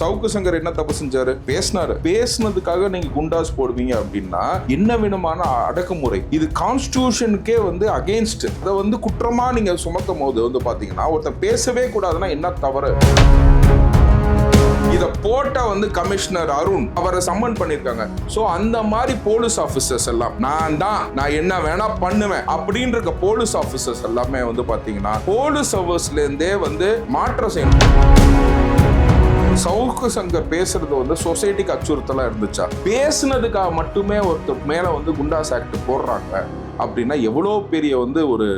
சவுக்கு சங்கர் என்ன தப்பு செஞ்சாரு? பேசினதுக்காக நீங்க குண்டாஸ் போடுவீங்க அப்படின்னா என்ன விதமான அடக்குமுறை இது? கான்ஸ்டிடியூஷனுக்கே அகைன்ஸ்ட். அதை குற்றமா நீங்க சுமத்தும் போது பாத்தீங்கன்னா ஒருத்தன் பேசவே கூடாதுன்னா என்ன தவறு? இத போட்ட கமிஷனர் அருண் அவரை சம்மன் பண்ணிருக்காங்க. சோ அந்த மாதிரி போலீஸ் ஆபீசர்ஸ் எல்லாம் நான் என்ன வேணா பண்ணுவேன் அப்படின்ற போலீஸ் ஆபீசர்ஸ் எல்லாமே பாத்தீங்கன்னா போலீஸ் சர்வீஸ்ல இருந்தே மாற்றம் செய்யணும். சவுக்கு சங்கர் பேசுறது சொசைட்டிக்கு அச்சுறுத்தலா இருந்துச்சா? பேசுனதுக்காக மட்டுமே ஒருத்தர் மேல குண்டாஸ் ஆக்ட் போடுறாங்க அப்படின்னா எவ்வளவு பெரிய ஒரு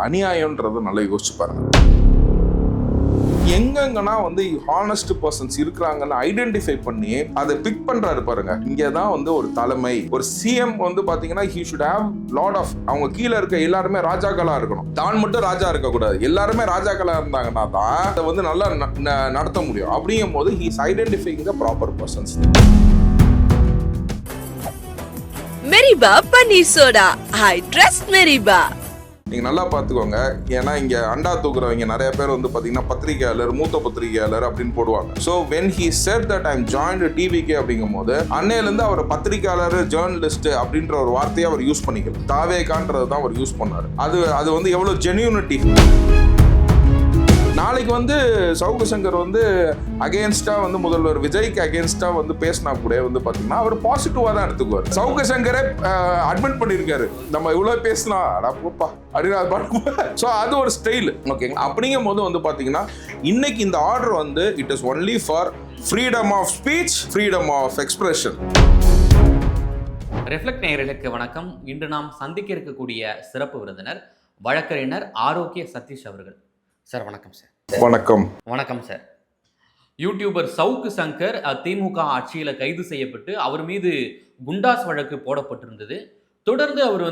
அநியாயம்ன்றதை நல்லா யோசிச்சு பாருங்க. எங்கன்னா ஹானஸ்ட் பர்சன்ஸ் இருக்கிறாங்கன்னு ஐடென்டிஃபை பண்ணி அதை பிக் பண்றாரு பாருங்க. இங்கதான் ஒரு தலைமை, ஒரு சிஎம் பாத்தீங்கன்னா he should have lot of அவங்க கீழே இருக்க எல்லாருமே ராஜாக்களா இருக்கணும். தான் மட்டும் ராஜா இருக்க கூடாது, எல்லாருமே ராஜாக்களா இருந்தாங்கன்னா தான் அதை நல்லா நடத்த முடியும். அப்படிங்கும் போது he is identifying the proper persons. Meriba பன்னீர் சோடா, I trust மெரிபா. நீங்க நல்லா பாத்துக்கோங்க. ஏன்னா இங்க அண்டா தூக்குறவங்க நிறைய பேர் பாத்தீங்கன்னா பத்திரிகையாளர், மூத்த பத்திரிகையாளர் அப்படின்னு போடுவாங்க. So when he said that I'm joined TVK அப்படிங்கும் போது அன்னையில இருந்து அவர் பத்திரிகையாளர், ஜேர்னலிஸ்ட் அப்படின்ற ஒரு வார்த்தையை அவர் யூஸ் பண்ணிக்கல. தாவேகான்றது தான் அவர் யூஸ் பண்ணாரு. அது எவ்வளவு ஜென்யூனிட்டி. நாளைக்கு சவுக்கு சங்கர் அகேன்ஸ்டா முதல்வர் விஜய்க்கு அகேன்ஸ்டா பேசினா கூட பாத்தீங்கன்னா அவர் பாசிட்டிவா தான் எடுத்துக்குவார். சவுக்கு சங்கரை அட்மிட் பண்ணிருக்காரு, நம்ம இவ்வளவு பேசினா போப்பா அப்படின்னு. சோ அது ஒரு ஸ்டைல். ஓகேங்களா? அப்படிங்கும் போது பாத்தீங்கன்னா இன்னைக்கு இந்த order it is only for freedom of speech, freedom of expression. Reflect நேயர்களுக்கு வணக்கம். இன்று நாம் சந்திக்க இருக்கக்கூடிய சிறப்பு விருந்தினர் வழக்கறிஞர் ஆரோக்கிய சதீஷ் அவர்கள். சார் வணக்கம். சார் வணக்கம். வணக்கம் சார். யூடியூபர் சவுக்கு சங்கர் திமுக ஆட்சியில் கைது செய்யப்பட்டு அவர் மீது குண்டாஸ் வழக்கு போடப்பட்டிருந்தது. தொடர்ந்து அவர்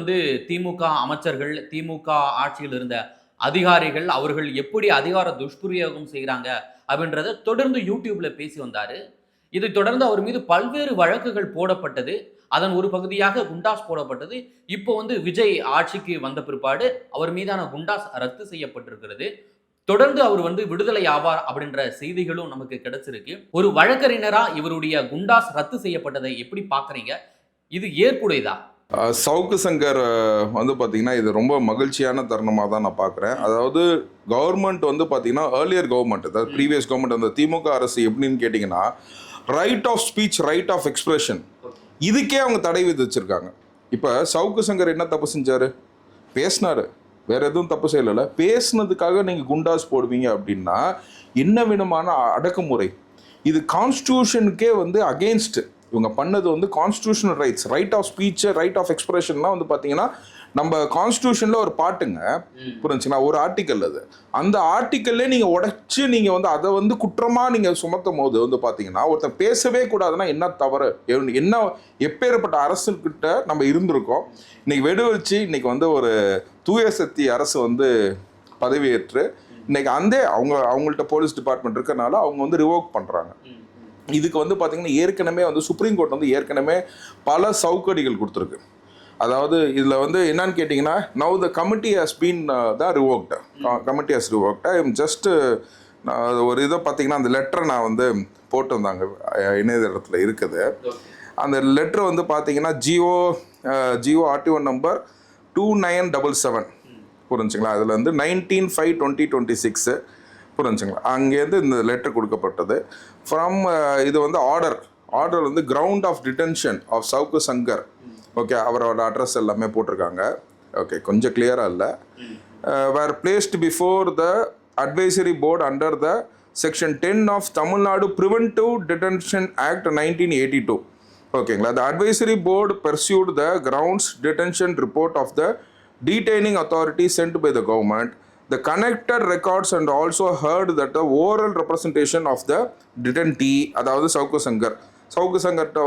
திமுக அமைச்சர்கள், திமுக ஆட்சியில் இருந்த அதிகாரிகள் அவர்கள் எப்படி அதிகார துஷ்பிரயோகம் செய்கிறாங்க அப்படின்றத தொடர்ந்து யூடியூப்ல பேசி வந்தார். இதை தொடர்ந்து அவர் மீது பல்வேறு வழக்குகள் போடப்பட்டது. அதன் ஒரு பகுதியாக குண்டாஸ் போடப்பட்டது. இப்போ விஜய் ஆட்சிக்கு வந்த பிற்பாடு அவர் மீதான குண்டாஸ் ரத்து செய்யப்பட்டிருக்கிறது. தொடர்ந்து அவர் விடுதலை ஆவார் அப்படின்ற செய்திகளும் நமக்கு கிடைச்சிருக்கு. ஒரு வழக்கறிஞரா இவருடைய குண்டாஸ் ரத்து செய்யப்பட்டதை எப்படி பாக்குறீங்க? இது ஏற்புடையதா? சவுக்கு சங்கர் பாத்தீங்கன்னா இது ரொம்ப மகிழ்ச்சியான தருணமாக தான் நான் பார்க்குறேன். அதாவது கவர்மெண்ட் பாத்தீங்கன்னா ஏர்லியர் கவர்மெண்ட், அதாவது ப்ரீவியஸ் கவர்மெண்ட், அந்த திமுக அரசு எப்படின்னு கேட்டிங்கன்னா right of speech, right of expression இதுக்கே அவங்க தடை விதிச்சிருக்காங்க. இப்போ சவுக்கு சங்கர் என்ன தப்பு செஞ்சாரு? பேசினாரு, வேற எதுவும் தப்பு செய்யல. பேசுனதுக்காக நீங்க குண்டாஸ் போடுவீங்க அப்படின்னா என்ன விதமான அடக்குமுறை இது? கான்ஸ்டிடியூஷனுக்கே அகெயின்ஸ்ட். இவங்க பண்ணது constitutional rights, right of speech, right of எக்ஸ்பிரஷன்லாம் பாத்தீங்கன்னா நம்ம கான்ஸ்டிடியூஷன்ல ஒரு பாட்டுங்க, புரிஞ்சுங்களா? ஒரு ஆர்டிக்கல். அது அந்த ஆர்டிக்கல்லே நீங்க உடைச்சு நீங்க அதை குற்றமா நீங்க சுமத்தும் போது பாத்தீங்கன்னா ஒருத்தன் பேசவே கூடாதுன்னா என்ன தவறு? என்ன எப்பேற்பட்ட அரசுகிட்ட நம்ம இருந்திருக்கோம்? இன்னைக்கு வெடு வச்சு இன்னைக்கு ஒரு தூய சக்தி அரசு பதவியேற்று இன்னைக்கு அவங்கள்ட்ட போலீஸ் டிபார்ட்மெண்ட் இருக்கனால அவங்க ரிவோக் பண்றாங்க. இதுக்கு பாத்தீங்கன்னா ஏற்கனவே சுப்ரீம் கோர்ட் ஏற்கனவே பல சவுக்கடிகள் கொடுத்துருக்கு. அதாவது இதில் என்னன்னு கேட்டிங்கன்னா now the committee has been தான் revoked. Committee has revoked. I am just ஒரு இதை பார்த்தீங்கன்னா அந்த லெட்டரை நான் போட்டிருந்தாங்க, இணையதளத்தில் இருக்குது. அந்த லெட்ரு பார்த்தீங்கன்னா ஜிஓ RT1 நம்பர் 2977, புரிஞ்சுங்களா? அதில் 19/5/2026, புரிஞ்சுங்களா? அங்கேருந்து இந்த லெட்டர் கொடுக்கப்பட்டது. ஃப்ரம் இது order ground of detention of Savukku Shankar. Okay, அவரோட அட்ரஸ் எல்லாமே போட்டிருக்காங்க. ஓகே, கொஞ்சம் கிளியராக இல்லை. Where placed before the advisory board under the section 10 of Tamil Nadu preventive detention act 1982. ஓகேங்களா? The advisory board perused the grounds detention report of the detaining authority sent by the government. The connected records and also heard that the oral representation of the detentee, அதாவது சவுக்கு சங்கர்கிட்ட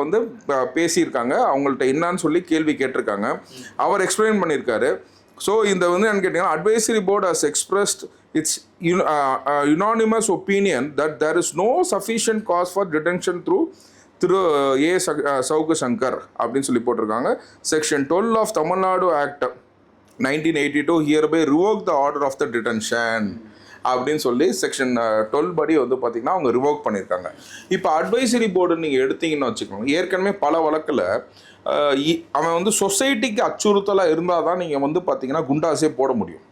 பேசியிருக்காங்க. அவங்கள்ட்ட என்னன்னு சொல்லி கேள்வி கேட்டிருக்காங்க. அவர் explain பண்ணியிருக்காரு. So இந்த என்னன்னு கேட்டிங்கன்னா advisory board has expressed its unanimous opinion that there is no sufficient cause for detention through Savukku Shankar அப்படின்னு சொல்லி போட்டிருக்காங்க. Section 12 of Tamil Nadu act 1982 hereby revoke the order of the detention அப்படின்னு சொல்லி செக்ஷன் 12 படி வந்து பார்த்தீங்கன்னா அவங்க ரிவோக் பண்ணியிருக்காங்க. இப்போ அட்வைசரி போர்டு நீங்கள் எடுத்தீங்கன்னு வச்சுக்கோங்க, ஏற்கனவே பல வழக்கில் அவன் வந்து சொசைட்டிக்கு அச்சுறுத்தலாக இருந்தால் தான் நீங்கள் வந்து பார்த்தீங்கன்னா குண்டாஸே போட முடியும்.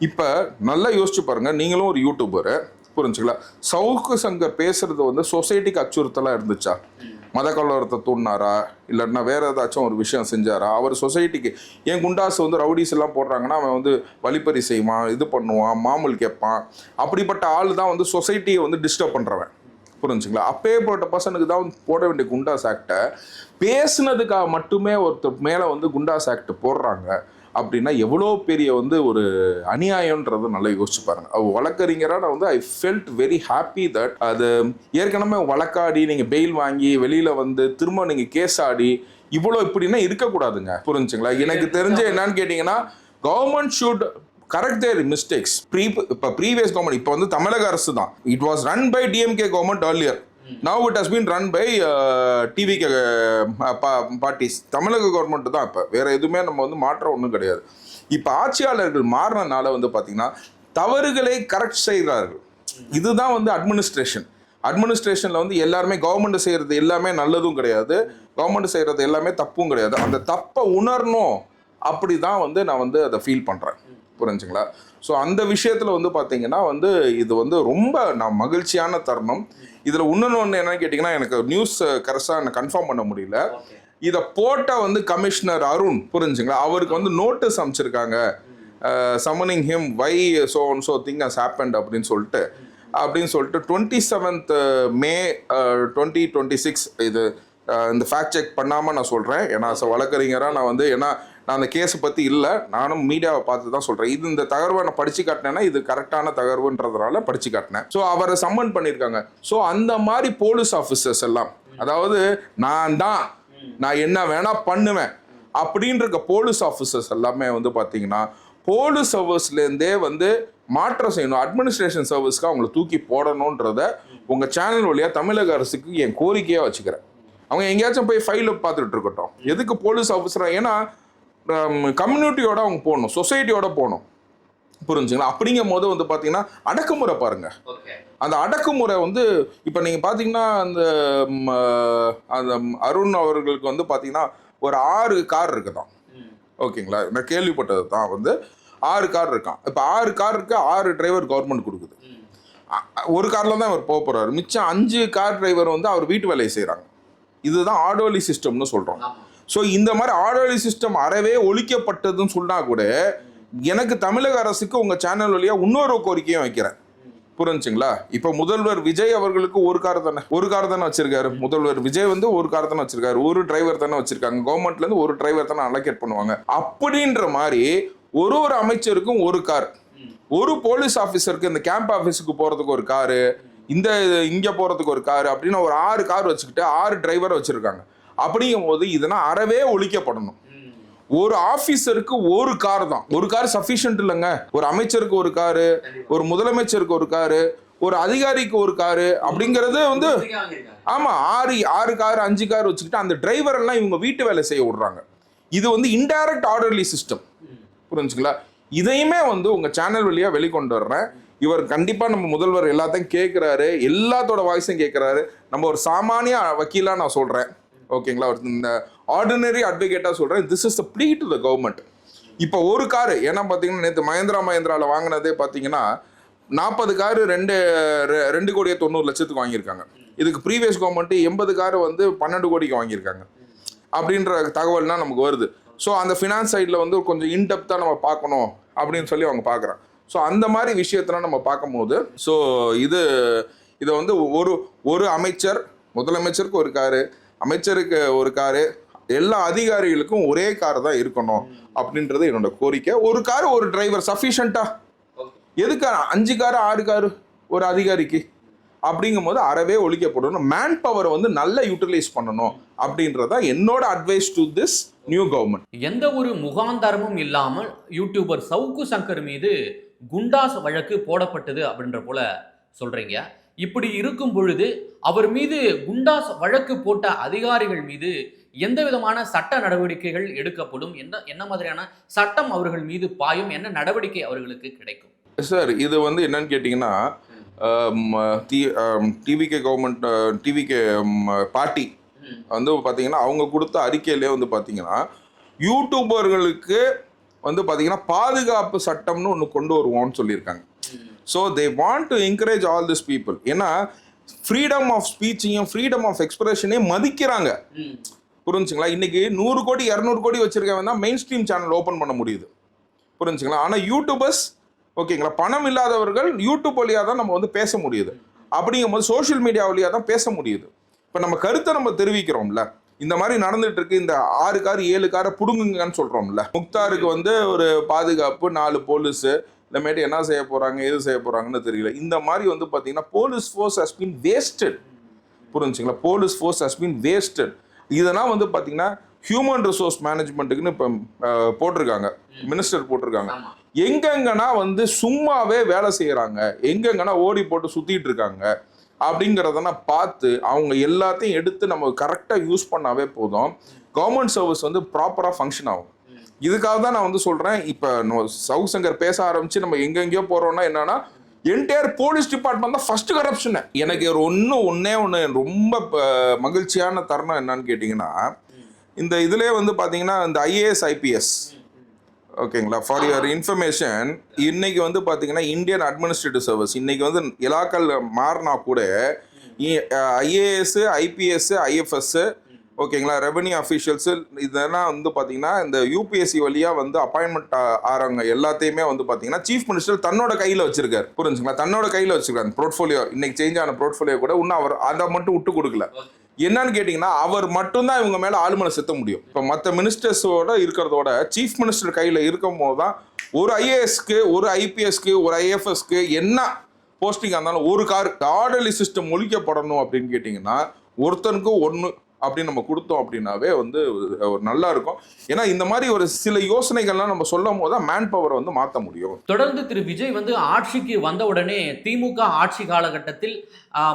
இப்போ நல்லா யோசிச்சு பாருங்கள், நீங்களும் ஒரு யூடியூபரு புரிஞ்சுக்கலாம், சவுக்கு சங்கர் பேசுறது வந்து சொசைட்டிக்கு அச்சுறுத்தலாக இருந்துச்சா? மத கலவரத்தை தூண்டினாரா, இல்லைன்னா வேற ஏதாச்சும் ஒரு விஷயம் செஞ்சாரா? அவர் சொசைட்டிக்கு ஏன் குண்டாஸ் வந்து ரவுடிஸ் எல்லாம் போடுறாங்கன்னா அவன் வந்து வழிப்பறி செய்வான், இது பண்ணுவான், மாமூல் கேட்பான், அப்படிப்பட்ட ஆள் தான் வந்து சொசைட்டியை வந்து டிஸ்டர்ப் பண்ணுறவன் புரிஞ்சுங்களா? அப்பேற்பட்ட பர்சனுக்கு தான் வந்து போட வேண்டிய குண்டாஸ் ஆக்டை பேசுனதுக்காக மட்டுமே ஒருத்தர் மேலே வந்து குண்டாஸ் ஆக்ட் போடுறாங்க அப்படின்னா எவ்வளோ பெரிய வந்து ஒரு அநியாயன்றதை நல்லா யோசிச்சு பாருங்க. அவர் வழக்கறிஞராக நான் வந்து I felt very happy that அது ஏற்கனவே வழக்காடி நீங்கள் பெயில் வாங்கி வெளியில் வந்து திரும்ப நீங்கள் கேஸ் ஆடி இவ்வளோ இப்படின்னா இருக்கக்கூடாதுங்க புரிஞ்சுங்களா? எனக்கு தெரிஞ்ச என்னன்னு கேட்டிங்கன்னா government should correct their mistakes. இப்போ ப்ரீவியஸ் கவர்மெண்ட் இப்போ வந்து தமிழக அரசு தான், it was run by DMK government earlier. Now it has been run by TVK parties. தமிழக கவர்மெண்ட் தான் இப்போ, வேற எதுவுமே நம்ம வந்து மாற்றம் ஒன்றும் கிடையாது. இப்போ ஆட்சியாளர்கள் மாறினால வந்து பார்த்தீங்கன்னா தவறுகளை கரெக்ட் செய்கிறார்கள். இதுதான் வந்து அட்மினிஸ்ட்ரேஷனில் வந்து எல்லாருமே கவர்மெண்ட் செய்கிறது எல்லாமே நல்லதும் கிடையாது, கவர்மெண்ட் செய்கிறது எல்லாமே தப்பும் கிடையாது. அந்த தப்பை உணரணும், அப்படி தான் வந்து நான் வந்து அதை ஃபீல் பண்ணுறேன் புரிஞ்சுங்களா? ஸோ அந்த விஷயத்தில் வந்து பார்த்தீங்கன்னா வந்து இது வந்து ரொம்ப நான் மகிழ்ச்சியான தருணம். இதில் இன்னொன்று என்னன்னு கேட்டிங்கன்னா, எனக்கு நியூஸ் கரெக்டாக கன்ஃபார்ம் பண்ண முடியல. இதை போட்ட வந்து கமிஷனர் அருண் புரிஞ்சுங்களா, அவருக்கு வந்து நோட்டீஸ் அமைச்சிருக்காங்க, summoning him why so thing has happened அப்படின்னு சொல்லிட்டு 27th May 2026 இது இந்த ஃபேக்ட் செக் பண்ணாமல் நான் சொல்கிறேன். ஏன்னா வழக்கறிஞராக நான் வந்து ஏன்னா நான் அந்த கேஸை பற்றி இல்லை, நானும் மீடியாவை பார்த்து தான் சொல்கிறேன். இந்த தகர்வை நான் படித்து காட்டினேன்னா இது கரெக்டான தகர்வுன்றதுனால படித்து காட்டினேன். ஸோ அவரை சம்மன் பண்ணியிருக்காங்க. ஸோ அந்த மாதிரி போலீஸ் ஆஃபீஸர்ஸ் எல்லாம், அதாவது நான் என்ன வேணால் பண்ணுவேன் அப்படின்ற போலீஸ் ஆஃபீஸர்ஸ் எல்லாமே வந்து பார்த்தீங்கன்னா போலீஸ் சர்வீஸ்லேருந்தே வந்து மாற்றம் செய்யணும், அட்மினிஸ்ட்ரேஷன் சர்வீஸ்க்கு அவங்கள தூக்கி போடணுன்றத உங்கள் சேனல் வழியாக தமிழக அரசுக்கு என் கோரிக்கையாக வச்சுக்கிறேன். அவங்க எங்கேயாச்சும் போய் ஃபைலை பார்த்துட்டு இருக்கட்டும், எதுக்கு போலீஸ் ஆஃபீஸராக, ஏன்னா கம்யூனிட்டியோட அவங்க போகணும், சொசைட்டியோட போகணும் புரிஞ்சுங்களா? அப்படிங்கும் போது வந்து பார்த்தீங்கன்னா அடக்குமுறை பாருங்க, அந்த அடக்குமுறை வந்து இப்போ நீங்கள் பார்த்தீங்கன்னா அந்த அருண் அவர்களுக்கு வந்து பார்த்தீங்கன்னா ஒரு 6 கார் இருக்குதான், ஓகேங்களா? நான் கேள்விப்பட்டது தான், வந்து 6 கார் இருக்கான். இப்போ 6 கார் இருக்கு, 6 டிரைவர் கவர்மெண்ட் கொடுக்குது. ஒரு காரில் தான் அவர் போக போகிறாரு, மிச்சம் 5 கார் டிரைவர் வந்து அவர் வீட்டு வேலையை செய்கிறாங்க. இதுதான் ஆர்டர்லி சிஸ்டம்னு சொல்கிறோம். ஸோ இந்த மாதிரி ஆர்டர்லி சிஸ்டம் அறவே ஒழிக்கப்பட்டதுன்னு சொன்னால் கூட எனக்கு தமிழக அரசுக்கு உங்கள் சேனல் வழியாக இன்னொரு கோரிக்கையும் வைக்கிறேன் புரிஞ்சுங்களா? இப்போ முதல்வர் விஜய் அவர்களுக்கு ஒரு கார் தானே வச்சிருக்காரு. முதல்வர் விஜய் வந்து ஒரு கார் தானே வச்சிருக்காரு, ஒரு டிரைவர் தானே வச்சிருக்காங்க, கவர்மெண்ட்லேருந்து ஒரு டிரைவர் தானே அலோகேட் பண்ணுவாங்க. அப்படின்ற மாதிரி ஒரு அமைச்சருக்கும் ஒரு கார், ஒரு போலீஸ் ஆஃபீஸருக்கு இந்த கேம்ப் ஆஃபீஸுக்கு போகிறதுக்கு ஒரு காரு, இங்கே போகிறதுக்கு ஒரு காரு அப்படின்னு ஒரு 6 கார் வச்சுக்கிட்டு 6 டிரைவரை வச்சுருக்காங்க. அப்படிங்கும் போது இதெல்லாம் அறவே ஒழிக்கப்படணும். ஒரு ஆஃபீஸருக்கு ஒரு கார் தான், ஒரு கார் சஃபிஷியன்ட் இல்லைங்க. ஒரு அமைச்சருக்கு ஒரு காரு, ஒரு முதலமைச்சருக்கு ஒரு காரு, ஒரு அதிகாரிக்கு ஒரு காரு அப்படிங்கிறது வந்து ஆமாம் 6 கார் 5 கார் வச்சுக்கிட்டு அந்த டிரைவர் எல்லாம் இவங்க வீட்டு வேலை செய்ய விடுறாங்க. இது வந்து இன்டைரக்ட் ஆர்டர்லி சிஸ்டம் புரிஞ்சுங்களா? இதையுமே வந்து உங்கள் சேனல் வழியாக வெளிக்கொண்டு வர்றேன். இவர் கண்டிப்பாக நம்ம முதல்வர் எல்லாத்தையும் கேட்குறாரு, எல்லாத்தோட வாய்ஸையும் கேட்குறாரு. நம்ம ஒரு சாமானிய வக்கீலாக நான் சொல்கிறேன், ஓகேங்களா? இந்த ஆர்டினரி அட்வொகேட்டாக சொல்கிறேன், this is the plea to the government. இப்போ ஒரு காரு, ஏன்னா பார்த்தீங்கன்னா நேற்று மஹேந்திராவில் வாங்கினதே பார்த்தீங்கன்னா 40 காரு 2,90,00,000 வாங்கியிருக்காங்க. இதுக்கு ப்ரீவியஸ் கவர்மெண்ட்டு 80 காரு வந்து 12 கோடிக்கு வாங்கியிருக்காங்க அப்படின்ற தகவல்னால் நமக்கு வருது. ஸோ அந்த ஃபினான்ஸ் சைடில் வந்து கொஞ்சம் இன்டெப்த்தாக நம்ம பார்க்கணும் அப்படின்னு சொல்லி அவங்க பார்க்குறாங்க. ஸோ அந்த மாதிரி விஷயத்தெல்லாம் நம்ம பார்க்கும்போது ஸோ இதை வந்து ஒரு அமைச்சர், முதலமைச்சருக்கு ஒரு காரு, அமைச்சருக்கு ஒரு காரு, எல்லா அதிகாரிகளுக்கும் ஒரே கார் தான் இருக்கணும் அப்படின்றது என்னோட கோரிக்கை. ஒரு கார் ஒரு டிரைவர் சஃபிஷியண்டா, எதுக்கு 5 காரு 6 காரு ஒரு அதிகாரிக்கு அப்படிங்கும் போது அறவே ஒழிக்கப்படணும். மேன் பவரை வந்து நல்லா யூட்டிலைஸ் பண்ணணும் அப்படின்றதா என்னோட advice to this new government. எந்த ஒரு முகாந்தரமும் இல்லாமல் யூடியூபர் சவுக்கு சங்கர் மீது குண்டாஸ் வழக்கு போடப்பட்டது அப்படின்ற போல சொல்றீங்க. இப்படி இருக்கும் பொழுது அவர் மீது குண்டாஸ் வழக்கு போட்ட அதிகாரிகள் மீது எந்த விதமான சட்ட நடவடிக்கைகள் எடுக்கப்படும், என்ன மாதிரியான சட்டம் அவர்கள் மீது பாயும், என்ன நடவடிக்கை அவர்களுக்கு கிடைக்கும்? சார் இது வந்து என்னன்னு கேட்டிங்கன்னா டிவிகே கவர்மெண்ட் டிவிகே பார்ட்டி வந்து பார்த்தீங்கன்னா அவங்க கொடுத்த அறிக்கையிலே வந்து பார்த்தீங்கன்னா யூடியூபர்களுக்கு வந்து பார்த்தீங்கன்னா பாதுகாப்பு சட்டம்னு ஒன்று கொண்டு வருவோம்னு சொல்லியிருக்காங்க. So they want to encourage all this people. ஏன்னா ஃப்ரீடம் ஆஃப் ஸ்பீச்சையும் ஃப்ரீடம் ஆஃப் எக்ஸ்பிரஷனையும் மதிக்கிறாங்க. புரிஞ்சுங்களா? இன்னைக்கு 100 கோடி 200 கோடி வச்சிருக்கவன் தான் மெயின் ஸ்ட்ரீம் சேனல் ஓப்பன் பண்ண முடியுது. புரிஞ்சுங்களா? ஆனால் யூடியூபர்ஸ் ஓகேங்களா, பணம் இல்லாதவர்கள் யூடியூப் வழியாக தான் நம்ம வந்து பேச முடியுது. அப்படிங்கும்போது சோஷியல் மீடியா வழியாக தான் பேச முடியுது. இப்போ நம்ம கருத்தை நம்ம தெரிவிக்கிறோம்ல, இந்த மாதிரி நடந்துட்டு இருக்கு, இந்த 6 கார் 7 காரை புடுங்குங்கன்னு சொல்றோம்ல. முக்தாருக்கு வந்து ஒரு பாதுகாப்பு 4 போலீஸு, இந்தமாரி என்ன செய்ய போறாங்க எது செய்ய போறாங்கன்னு தெரியல. இந்த மாதிரி வந்து பார்த்தீங்கன்னா police force has been wasted. புரிஞ்சுங்களா? Police force has been wasted. இதெல்லாம் வந்து பார்த்தீங்கன்னா ஹியூமன் ரிசோர்ஸ் மேனேஜ்மெண்ட்டுக்குன்னு இப்போ போட்டிருக்காங்க, மினிஸ்டர் போட்டிருக்காங்க. எங்கெங்கன்னா வந்து சும்மாவே வேலை செய்யறாங்க, எங்கெங்கன்னா ஓடி போட்டு சுத்திட்டு இருக்காங்க அப்படிங்கிறதெல்லாம் பார்த்து அவங்க எல்லாத்தையும் எடுத்து நம்ம கரெக்டாக யூஸ் பண்ணாவே போதும், கவர்மெண்ட் சர்வீஸ் வந்து ப்ராப்பராக ஃபங்க்ஷன் ஆகும். இதுக்காக தான் நான் வந்து சொல்றேன். இப்போ சவுக் சங்கர் பேச ஆரம்பிச்சு நம்ம எங்கெங்கேயோ போறோம்னா என்னன்னா என்டையர் போலீஸ் டிபார்ட்மெண்ட் தான் ஃபர்ஸ்ட் கரப்ஷன். எனக்கு ஒன்னே ஒன்று ரொம்ப மகிழ்ச்சியான தருணம் என்னன்னு கேட்டிங்கன்னா, இந்த இதுலேயே வந்து பார்த்தீங்கன்னா இந்த ஐஏஎஸ் ஐபிஎஸ் ஓகேங்களா, ஃபார் யுவர் இன்ஃபர்மேஷன், இன்னைக்கு வந்து பார்த்தீங்கன்னா இந்தியன் அட்மினிஸ்ட்ரேட்டிவ் சர்வீஸ் இன்னைக்கு வந்து இலாக்கள் மாறினா கூட ஐஏஎஸ் ஐபிஎஸ் ஐஎஃப்எஸ் ஓகேங்களா, ரெவன்யூ அஃபீஷியல்ஸு இதெல்லாம் வந்து பார்த்தீங்கன்னா இந்த யூபிஎஸ்சி வழியாக வந்து அப்பாயின்மெண்ட் ஆகிறவங்க எல்லாத்தையுமே வந்து பார்த்தீங்கன்னா சீஃப் மினிஸ்டர் தன்னோட கையில் வச்சிருக்காரு. புரிஞ்சுங்களா? தன்னோட கையில் வச்சிருக்காரு. அந்த போர்ட்ஃபோலியோ இன்னைக்கு சேஞ்ச் ஆன போர்ட்ஃபோலியோ கூட இன்னும் அவர் அதை மட்டும் விட்டு கொடுக்கல. என்னன்னு கேட்டிங்கன்னா அவர் மட்டும்தான் இவங்க மேலே ஆளுமனை செத்த முடியும். இப்போ மற்ற மினிஸ்டர்ஸோட இருக்கிறதோட சீஃப் மினிஸ்டர் கையில் இருக்கும் போது தான் ஒரு ஐஏஎஸ்க்கு ஒரு ஐபிஎஸ்க்கு ஒரு ஐஎஃப்எஸ்க்கு என்ன போஸ்டிங்காக இருந்தாலும் ஒரு கார் ஆர்டர்லி சிஸ்டம் ஒழிக்கப்படணும் அப்படின்னு கேட்டிங்கன்னா ஒருத்தனுக்கு ஒன்று அப்படின்னு நம்ம கொடுத்தோம் அப்படின்னாவே வந்து ஒரு நல்லா இருக்கும். ஏன்னா இந்த மாதிரி ஒரு சில யோசனைகள்லாம் நம்ம சொல்லும் போது தான் மேன் பவரை வந்து மாற்ற முடியும். தொடர்ந்து திரு விஜய் வந்து ஆட்சிக்கு வந்த உடனே திமுக ஆட்சி காலகட்டத்தில்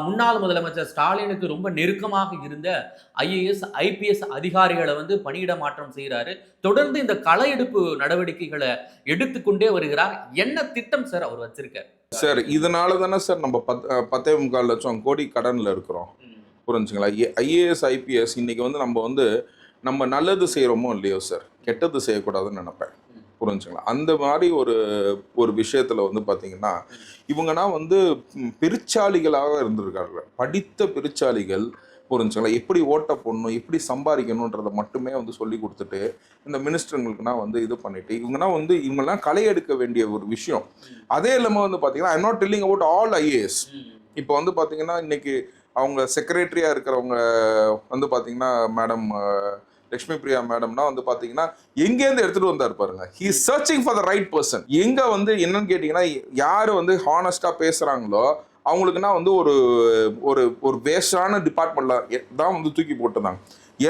முன்னாள் முதலமைச்சர் ஸ்டாலினுக்கு ரொம்ப நெருக்கமாக இருந்த ஐஏஎஸ் ஐபிஎஸ் அதிகாரிகளை வந்து பணியிட மாற்றம் செய்கிறாரு. தொடர்ந்து இந்த களை எடுப்பு நடவடிக்கைகளை எடுத்துக்கொண்டே வருகிறார். என்ன திட்டம் சார் அவர் வச்சிருக்கார்? சார் இதனால தானே சார் நம்ம 10.25 லட்சம் கோடி கடனில் இருக்கிறோம். புரிஞ்சுங்களா? ஐஏஎஸ் ஐபிஎஸ் இன்னைக்கு வந்து நம்ம நல்லது செய்கிறோமோ இல்லையோ சார், கெட்டது செய்யக்கூடாதுன்னு நினைப்பேன். புரிஞ்சுங்களா? அந்த மாதிரி ஒரு விஷயத்தில் வந்து பார்த்தீங்கன்னா இவங்கன்னா வந்து பெருச்சாளிகளாக இருந்திருக்காங்க, படித்த பெருச்சாளிகள். புரிஞ்சுங்களா? எப்படி ஓட்ட போடணும் எப்படி சம்பாதிக்கணுன்றதை மட்டுமே வந்து சொல்லி கொடுத்துட்டு இந்த மினிஸ்டருங்களுக்குனா வந்து இது பண்ணிட்டு இவங்கெல்லாம் களை எடுக்க வேண்டிய ஒரு விஷயம். அதே இல்லாமல் வந்து பார்த்தீங்கன்னா I am not telling about all IAS. இப்போ வந்து பார்த்தீங்கன்னா இன்னைக்கு அவங்க செக்ரட்டரியாக இருக்கிறவங்க வந்து பார்த்தீங்கன்னா மேடம் லக்ஷ்மி பிரியா மேடம்னா வந்து பார்த்தீங்கன்னா எங்கேருந்து எடுத்துகிட்டு வந்தார் பாருங்க. He is searching for the right person. எங்கே வந்து என்னன்னு கேட்டிங்கன்னா யார் வந்து ஹானஸ்டாக பேசுகிறாங்களோ அவங்களுக்குன்னா வந்து ஒரு வேஸ்டான டிபார்ட்மெண்ட்டில் தான் வந்து தூக்கி போட்டுருந்தாங்க.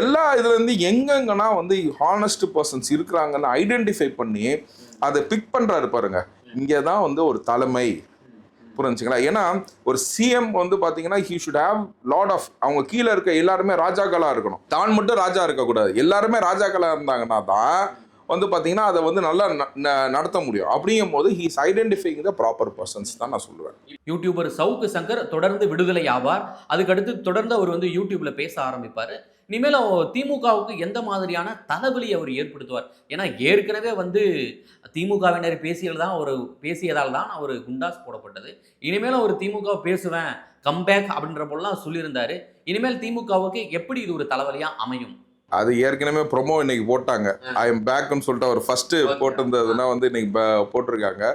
எல்லா இதுலேருந்து எங்கெங்கன்னா வந்து ஹானஸ்ட் பர்சன்ஸ் இருக்கிறாங்கன்னு ஐடென்டிஃபை பண்ணி அதை பிக் பண்ணுறாரு பாருங்க. இங்கே தான் வந்து ஒரு தலைமை. புரிஞ்சுங்களா? ஏன்னா ஒரு சிஎம் வந்து பார்த்தீங்கன்னா he should have lot of அவங்க கீழே இருக்க எல்லாருமே ராஜாக்களாக இருக்கணும். தான் மட்டும் ராஜா இருக்கக்கூடாது. எல்லாருமே ராஜாக்களாக இருந்தாங்கன்னா தான் வந்து பார்த்தீங்கன்னா அதை வந்து நல்லா நடத்த முடியும். அப்படிங்கும் போது he is identifying the proper persons தான் நான் சொல்லுவேன். யூடியூபர் சவுக்கு சங்கர் தொடர்ந்து விடுதலை ஆவார். அதுக்கடுத்து தொடர்ந்து அவர் வந்து யூடியூப்ல பேச ஆரம்பிப்பார். இனிமேல் திமுகவுக்கு எந்த மாதிரியான தலைவலி அவர் ஏற்படுத்துவார்? ஏன்னா ஏற்கனவே வந்து திமுகவினர் பேசியதால் தான் அவர் குண்டாஸ் போடப்பட்டது. இனிமேல் அவர் திமுக பேசுவேன் கம்பேக் அப்படின்ற போலாம் சொல்லியிருந்தாரு. இனிமேல் திமுகவுக்கு எப்படி இது ஒரு தலைவலியா அமையும்? அது ஏற்கனவே ப்ரொமோ இன்னைக்கு போட்டாங்க. ஐ எம் பேக்னு சொல்லிட்டு அவர் ஃபர்ஸ்ட் போட்டிருந்ததுன்னா வந்து இன்னைக்கு போட்டிருக்காங்க.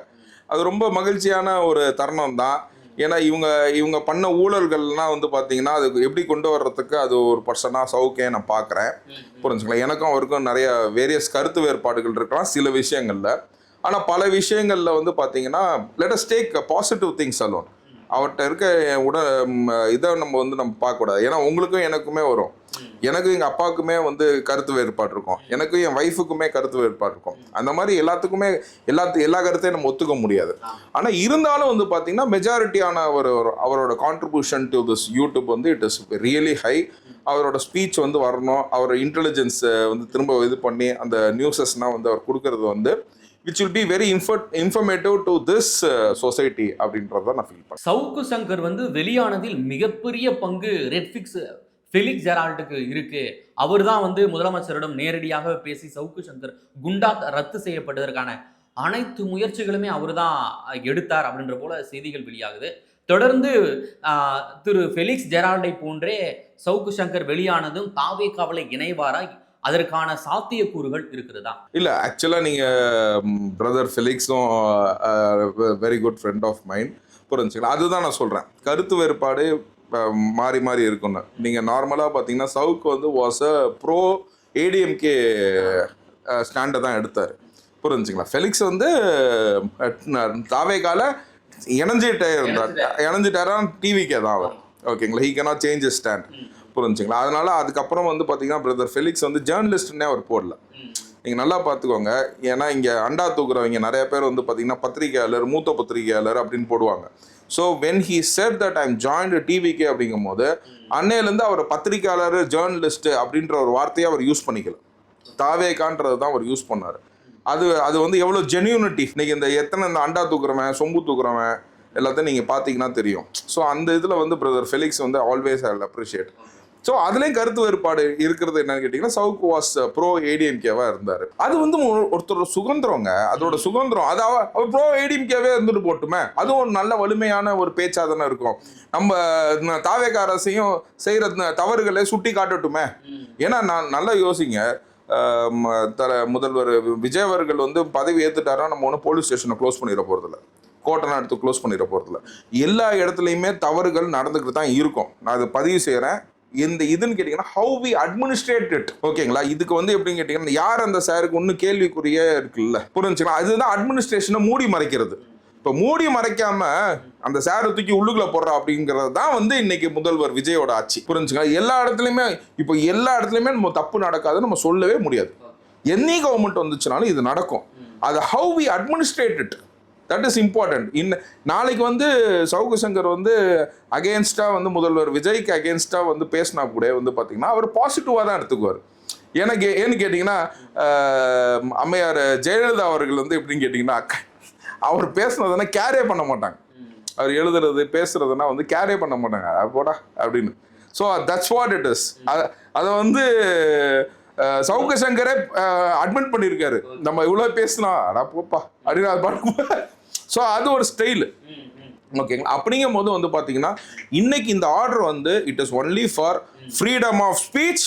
அது ரொம்ப மகிழ்ச்சியான ஒரு தருணம் தான். ஏன்னா இவங்க பண்ண ஊழல்கள்லாம் வந்து பார்த்தீங்கன்னா அது எப்படி கொண்டு வர்றதுக்கு அது ஒரு பர்சனாக சவுக்கே நான் பார்க்குறேன். புரிஞ்சுக்கலாம்? எனக்கும் அவருக்கும் நிறைய வேரியஸ் கருத்து வேறுபாடுகள் இருக்கலாம் சில விஷயங்களில். ஆனால் பல விஷயங்களில் வந்து பார்த்தீங்கன்னா let us take positive things alone. அவர்கிட்ட இருக்க இதை நம்ம பார்க்கக்கூடாது. ஏன்னா உங்களுக்கும் எனக்குமே வரும். எனக்கும் எங்கள் அப்பாவுக்குமே வந்து கருத்து வேறுபாடு இருக்கும், எனக்கும் என் ஒய்ஃபுக்குமே கருத்து வேறுபாடு இருக்கும். அந்த மாதிரி எல்லாத்துக்குமே எல்லா கருத்தையும் நம்ம ஒத்துக்க முடியாது. ஆனால் இருந்தாலும் வந்து பார்த்தீங்கன்னா மெஜாரிட்டியான அவரோட கான்ட்ரிபியூஷன் டு திஸ் யூடியூப் வந்து இட் இஸ் ரியலி ஹை. அவரோட ஸ்பீச் வந்து வரணும், அவரோட இன்டெலிஜென்ஸை வந்து திரும்ப இது பண்ணி அந்த நியூஸஸ்னால் வந்து அவர் கொடுக்கறது வந்து which will be very informative to this society அப்படின்றத நான் ஃபீல் பண்ணேன். சவுக்கு சங்கர் வந்து வெளியானதில் மிகப்பெரிய பங்கு ரெட்ஃபிக்ஸ் ஃபெலிக்ஸ் ஜெரால்டுக்கு இருக்கு. அவர் தான் வந்து முதலமைச்சரிடம் நேரடியாக பேசி சவுக்கு சங்கர் குண்டா ரத்து செய்யப்பட்டதற்கான அனைத்து முயற்சிகளுமே அவர் தான் எடுத்தார் அப்படின்ற போல செய்திகள் வெளியாகுது. தொடர்ந்து திரு ஃபெலிக்ஸ் ஜெரால்டை போன்றே சவுக்கு சங்கர் வெளியானதும் தாவேகாவில் இணைவாரா, அதற்கான சாத்தியக்கூறுகள் இருக்கிறதா? இல்ல, ஆக்சுவலா நீங்க பிரதர் ஃபெலிக்ஸும் very good friend of mind, புரிஞ்சுங்களா? அதுதான் நான் சொல்றேன், கருத்து வேறுபாடு மாறி மாறி இருக்குன்னு. நீங்க நார்மலா பாத்தீங்கன்னா சவுக்கு வந்து வாஸ் அ ப்ரோ ஏடிஎம்கே ஸ்டாண்டை தான் எடுத்தாரு, புரிஞ்சுங்களா? ஃபெலிக்ஸ் வந்து தாவேகால இணைஞ்சிட்டாரா டிவிக்கே தான் அவர், ஓகேங்களா? He cannot change his stand, புரிஞ்சுங்களா? அதனால அதுக்கப்புறம் வந்து பார்த்தீங்கன்னா பிரதர் ஃபெலிக்ஸ் வந்து ஜேர்னலிஸ்ட்னே அவர் போடல. நீங்கள் நல்லா பார்த்துக்கோங்க, ஏன்னா இங்கே அண்டா தூக்குறவங்க நிறைய பேர் வந்து பார்த்தீங்கன்னா பத்திரிகையாளர், மூத்த பத்திரிகையாளர் அப்படின்னு போடுவாங்க. So when he set that I'm joined TVK அப்படிங்கும் போது அன்னையிலேருந்து அவர் பத்திரிகையாளர், ஜேர்னலிஸ்ட் அப்படின்ற ஒரு வார்த்தையை அவர் யூஸ் பண்ணிக்கல, தாவேகான்றது தான் அவர் யூஸ் பண்ணார். அது வந்து எவ்வளோ ஜென்யூனிட்டி. இன்னைக்கு இந்த எத்தனை இந்த அண்டா தூக்குறவன், சொம்பு தூக்குறவன் எல்லாத்தையும் நீங்கள் பார்த்தீங்கன்னா தெரியும். ஸோ அந்த இதில் வந்து பிரதர் ஃபெலிக்ஸ் வந்து ஆல்வேஸ் ஐ அப்ரிஷியேட். ஸோ அதுலேயும் கருத்து வேறுபாடு இருக்கிறது என்னன்னு கேட்டிங்கன்னா சவுக்கு வாஸ் ப்ரோ ஏடிஎம்கேவாக இருந்தார். அது வந்து ஒருத்தரோட சுதந்திரங்க, அதோட சுதந்திரம். அது அவர் ப்ரோ ஏடிஎம்கேவே இருந்துட்டு போட்டுமே, அதுவும் ஒரு நல்ல வலிமையான ஒரு பேச்சாக தானே இருக்கும். நம்ம தாவேகா அரசையும் செய்கிற தவறுகளை சுட்டி காட்டட்டுமே. ஏன்னா நான் நல்லா யோசிங்க, முதல்வர் விஜய் அவர்கள் வந்து பதவி ஏற்றுட்டாரா நம்ம ஒன்றும் போலீஸ் ஸ்டேஷனை க்ளோஸ் பண்ணிட போகிறதில்ல, கோர்ட்டெல்லாம் எடுத்து க்ளோஸ் பண்ணிட போகிறதில்ல. எல்லா இடத்துலையுமே தவறுகள் நடந்துக்கிட்டு தான் இருக்கும். நான் அதை பதிவு செய்கிறேன். இதுன்னு கேட்டிங்கன்னா ஹவு வி அட்மினிஸ்ட்ரேட் இட், ஓகேங்களா? இதுக்கு வந்து எப்படின்னு கேட்டிங்கன்னா யார் அந்த சாருக்கு ஒன்றும் கேள்விக்குரிய இருக்குல்ல, புரிஞ்சுங்களா? அதுதான் அட்மினிஸ்ட்ரேஷனை மூடி மறைக்கிறது. இப்போ மூடி மறைக்காம அந்த சாரை தூக்கி உள்ளுக்குள்ள போடுறா அப்படிங்கிறது தான் வந்து இன்னைக்கு முதல்வர் விஜயோட ஆட்சி, புரிஞ்சுங்களா? எல்லா இடத்துலையுமே இப்போ எல்லா இடத்துலையுமே நம்ம தப்பு நடக்காதுன்னு நம்ம சொல்லவே முடியாது. எனி கவர்மெண்ட் வந்துச்சுனாலும் இது நடக்கும். அது how we administrate it, that is important. நாளைக்கு வந்து சவுக்கு சங்கர் வந்து அகேன்ஸ்டாக வந்து முதல்வர் விஜய்க்கு அகேன்ஸ்டாக வந்து பேசினா கூட வந்து பார்த்தீங்கன்னா அவர் பாசிட்டிவாக தான் எடுத்துக்குவார். ஏன்னு கேட்டிங்கன்னா அம்மையார் ஜெயலலிதா அவர்கள் வந்து எப்படின்னு கேட்டிங்கன்னா அவர் பேசுனதுன்னா கேரே பண்ண மாட்டாங்க. அவர் எழுதுறது பேசுறதுன்னா வந்து கேரே பண்ண மாட்டாங்க, போடா அப்படின்னு. So that's what it is. அதை வந்து சவுக்கு சங்கரே அட்மிட் பண்ணியிருக்காரு, நம்ம இவ்வளோ பேசினா அடா போப்பா அப்படின்னு அது பாட்டு. ஸோ அது ஒரு ஸ்டைலு, ஓகேங்களா? அப்படிங்கும் போது வந்து பார்த்தீங்கன்னா இன்னைக்கு இந்த ஆர்டர் வந்து it is only for freedom of speech,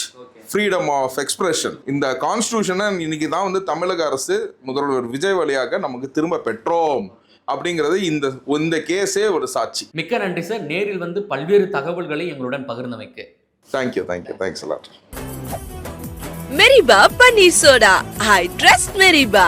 freedom of expression. இந்த கான்ஸ்டியூஷனை இன்னைக்கு தான் வந்து தமிழக அரசு முதல்வர் விஜய் வழியாக நமக்கு திரும்ப பெற்றோம் அப்படிங்கிறது இந்த கேஸே ஒரு சாட்சி. மிக்க நன்றி சார், நேரில் வந்து பல்வேறு தகவல்களை எங்களுடன் பகிர்ந்தமைக்கு. Thank you, thanks a lot. Meriba Paneer Soda. I trust Meriba.